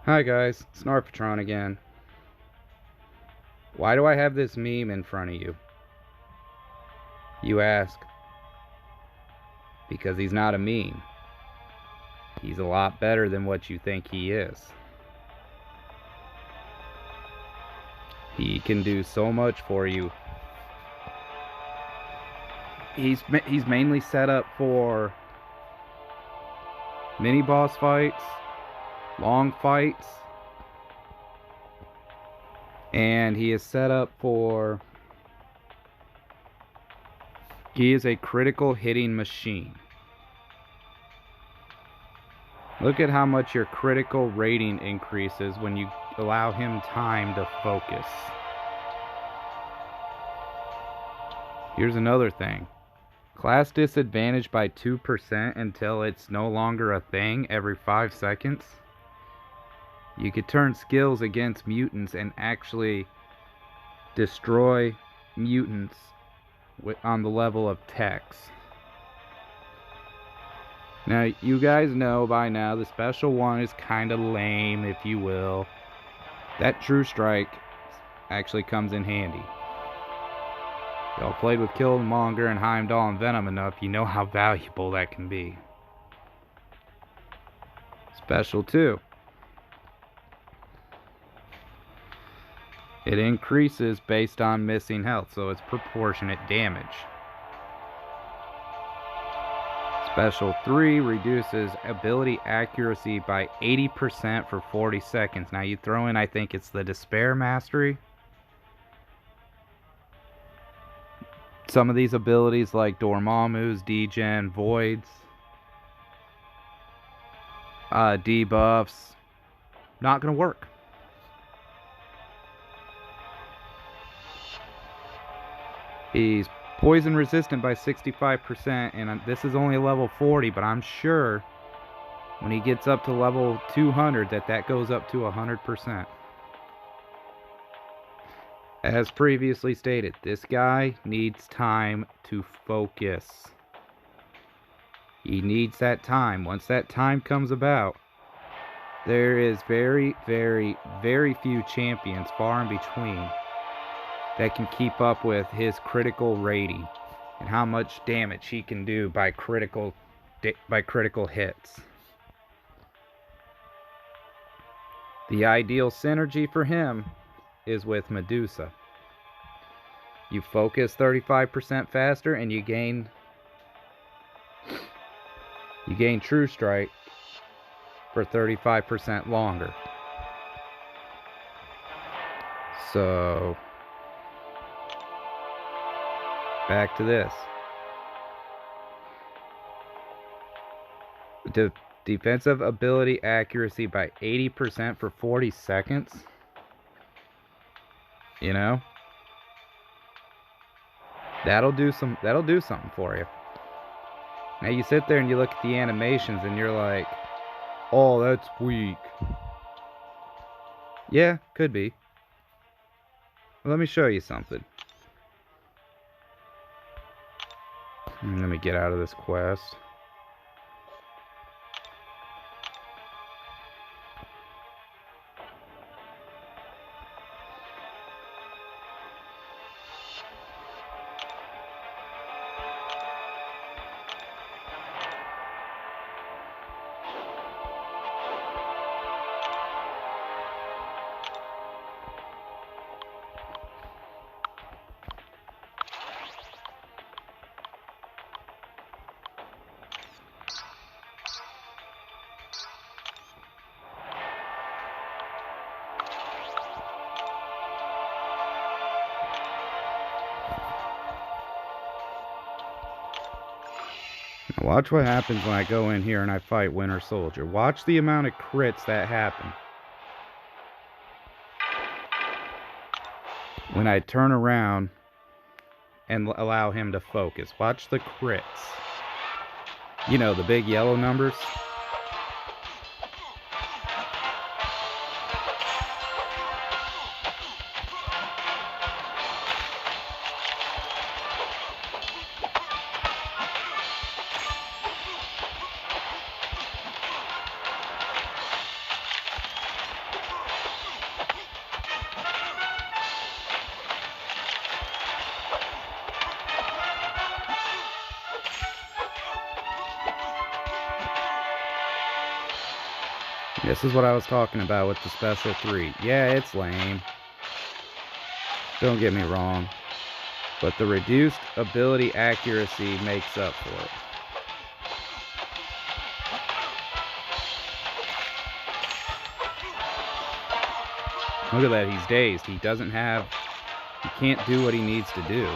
Hi guys, it's Narpatron again. Why do I have this meme in front of you? You ask. Because he's not a meme. He's a lot better than what you think he is. He can do so much for you. He's mainly set up for mini boss fights, long fights, and he is set up for... He is a critical hitting machine. Look at how much your critical rating increases when you allow him time to focus. Here's another thing. Class disadvantage by 2% until it's no longer a thing every 5 seconds. You could turn skills against mutants and actually destroy mutants on the level of techs. Now, you guys know by now the special one is kind of lame, if you will. That True Strike actually comes in handy. Y'all played with Killmonger and Heimdall and Venom enough, you know how valuable that can be. Special 2. It increases based on missing health, so it's proportionate damage. Special 3 reduces ability accuracy by 80% for 40 seconds. Now you throw in, I think it's the Despair Mastery. Some of these abilities like Dormammu's, Degen, Voids, debuffs, not gonna work. He's poison resistant by 65%, and this is only level 40, but I'm sure when he gets up to level 200 that goes up to 100%. As previously stated, this guy needs time to focus. He needs that time. Once that time comes about, there is very, very, very few champions, far in between, that can keep up with his critical rating and how much damage he can do by critical hits. The ideal synergy for him is with Medusa. You focus 35% faster and you gain True Strike for 35% longer. So back to this. The defensive ability accuracy by 80% for 40 seconds. You know? That'll do something for you. Now you sit there and you look at the animations and you're like, "Oh, that's weak." Yeah, could be. Let me show you something. Let me get out of this quest. Now watch what happens when I go in here and I fight Winter Soldier. Watch the amount of crits that happen when I turn around and allow him to focus. Watch the crits. You know, the big yellow numbers. This is what I was talking about with the special 3. Yeah, it's lame. Don't get me wrong. But the reduced ability accuracy makes up for it. Look at that, he's dazed. He can't do what he needs to do.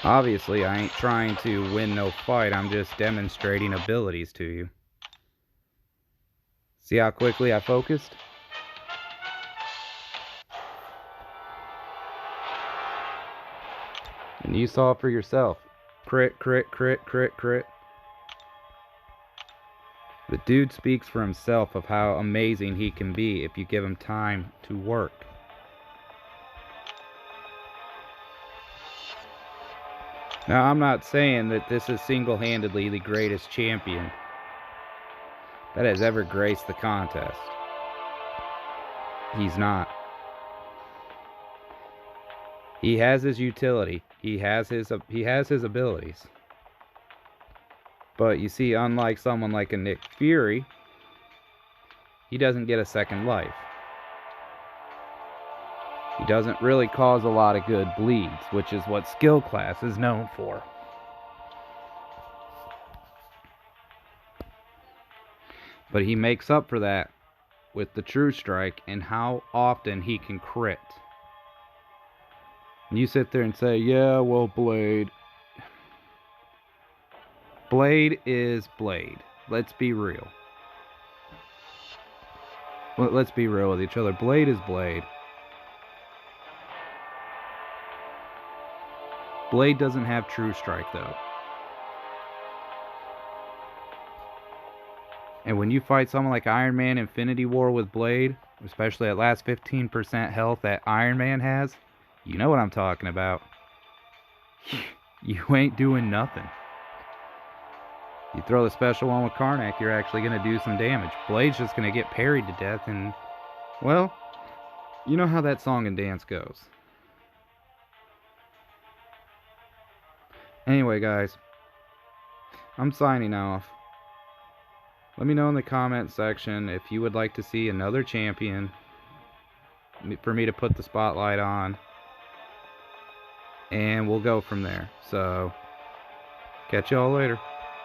Obviously, I ain't trying to win no fight. I'm just demonstrating abilities to you. See how quickly I focused? And you saw it for yourself. Crit, crit, crit, crit, crit. The dude speaks for himself of how amazing he can be if you give him time to work. Now, I'm not saying that this is single-handedly the greatest champion that has ever graced the contest. He's not. He has his utility. He has his abilities. But you see, unlike someone like a Nick Fury, he doesn't get a second life. He doesn't really cause a lot of good bleeds, which is what skill class is known for. But he makes up for that with the True Strike and how often he can crit. And you sit there and say, yeah, well, Blade. Blade is Blade. Let's be real. Let's be real with each other. Blade is Blade. Blade doesn't have True Strike, though. And when you fight someone like Iron Man Infinity War with Blade, especially at last 15% health that Iron Man has, you know what I'm talking about. You ain't doing nothing. You throw the special one with Karnak, you're actually going to do some damage. Blade's just going to get parried to death, and, well, you know how that song and dance goes. Anyway, guys, I'm signing off. Let me know in the comment section if you would like to see another champion for me to put the spotlight on. And we'll go from there. So, catch y'all later.